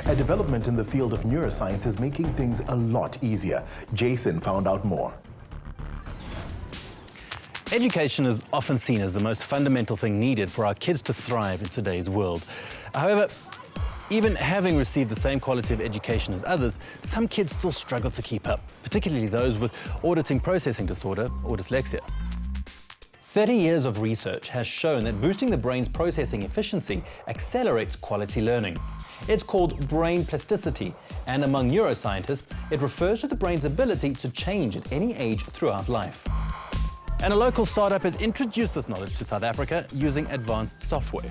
A development in the field of neuroscience is making things a lot easier. Jason found out more. Education is often seen as the most fundamental thing needed for our kids to thrive in today's world. However, even having received the same quality of education as others, some kids still struggle to keep up, particularly those with auditing processing disorder or dyslexia. 30 years of research has shown that boosting the brain's processing efficiency accelerates quality learning. It's called brain plasticity, and among neuroscientists, it refers to the brain's ability to change at any age throughout life. And a local startup has introduced this knowledge to South Africa using advanced software.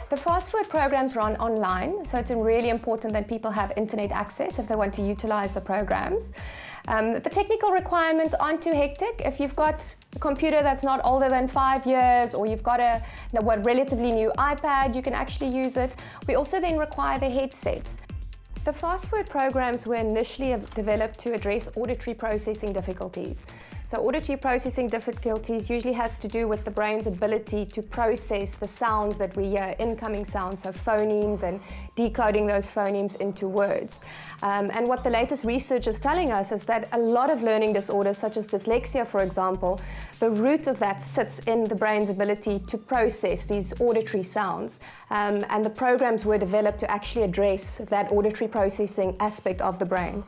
The FORWORD programs run online, so it's really important that people have internet access if they want to utilize the programs. The technical requirements aren't too hectic. If you've got a computer that's not older than 5 years, or you've got a relatively new iPad, you can actually use it. We also then require the headsets. The FORWORD programs were initially developed to address auditory processing difficulties. So auditory processing difficulties usually has to do with the brain's ability to process the sounds that we hear, incoming sounds, so phonemes, and decoding those phonemes into words. And what the latest research is telling us is that a lot of learning disorders, such as dyslexia, for example, the root of that sits in the brain's ability to process these auditory sounds. And the programs were developed to actually address that auditory processing aspect of the brain.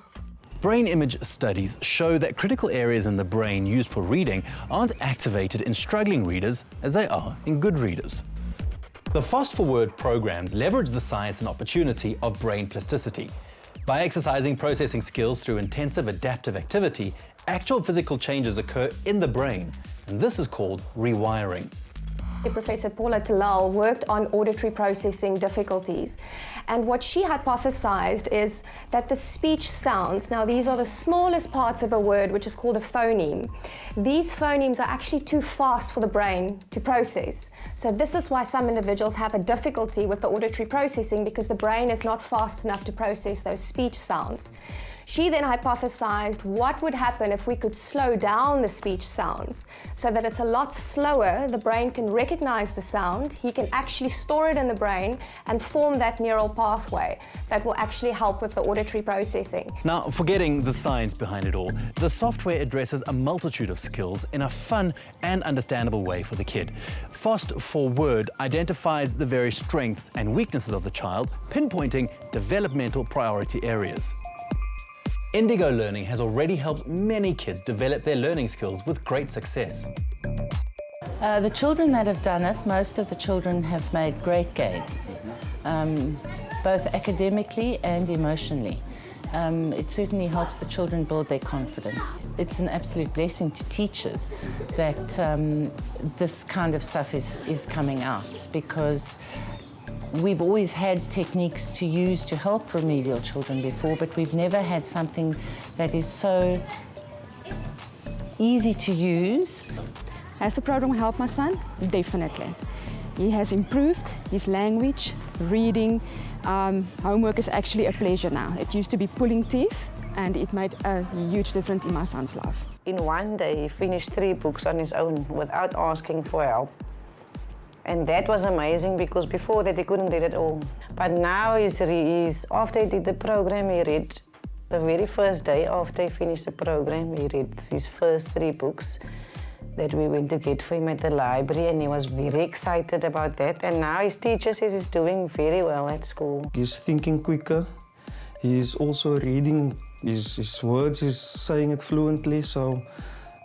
Brain image studies show that critical areas in the brain used for reading aren't activated in struggling readers as they are in good readers. The FORWORD programs leverage the science and opportunity of brain plasticity. By exercising processing skills through intensive adaptive activity, actual physical changes occur in the brain, and this is called rewiring. Professor Paula Talal worked on auditory processing difficulties, and what she hypothesized is that the speech sounds, now these are the smallest parts of a word, which is called a phoneme. These phonemes are actually too fast for the brain to process. So this is why some individuals have a difficulty with the auditory processing, because the brain is not fast enough to process those speech sounds. She then hypothesized what would happen if we could slow down the speech sounds so that it's a lot slower. The brain can recognize the sound, he can actually store it in the brain and form that neural pathway that will actually help with the auditory processing. Now, forgetting the science behind it all, the software addresses a multitude of skills in a fun and understandable way for the kid. FORWORD identifies the various strengths and weaknesses of the child, pinpointing developmental priority areas. Indigo Learning has already helped many kids develop their learning skills with great success. The children that have done it, most of the children have made great gains, both academically and emotionally. It certainly helps the children build their confidence. It's an absolute blessing to teachers that this kind of stuff is coming out, because we've always had techniques to use to help remedial children before, but we've never had something that is so easy to use. Has the program helped my son? Definitely. He has improved his language, reading. Homework is actually a pleasure now. It used to be pulling teeth, and it made a huge difference in my son's life. In one day, he finished 3 books on his own without asking for help. And that was amazing, because before that he couldn't read at all. But now after he did the program, he read the very first day after he finished the program, he read his first 3 books that we went to get for him at the library, and he was very excited about that. And now his teacher says he's doing very well at school. He's thinking quicker. He's also reading his words, he's saying it fluently, so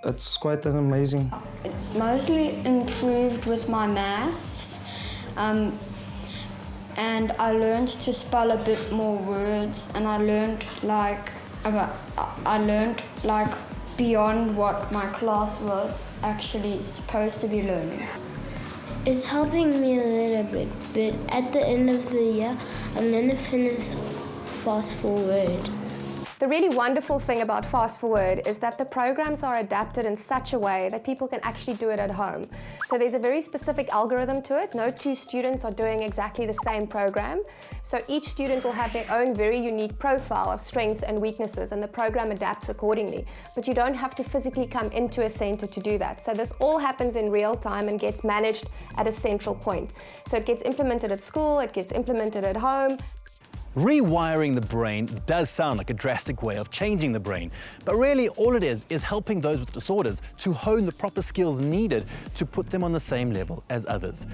it's quite an amazing. It mostly improved with my maths, and I learned to spell a bit more words, and I learned beyond what my class was actually supposed to be learning. It's helping me a little bit, but at the end of the year, I'm going to finish FORWORD. The really wonderful thing about FORWORD is that the programs are adapted in such a way that people can actually do it at home. So there's a very specific algorithm to it. No 2 students are doing exactly the same program. So each student will have their own very unique profile of strengths and weaknesses, and the program adapts accordingly. But you don't have to physically come into a center to do that. So this all happens in real time and gets managed at a central point. So it gets implemented at school, it gets implemented at home. Rewiring the brain does sound like a drastic way of changing the brain, but really all it is helping those with disorders to hone the proper skills needed to put them on the same level as others.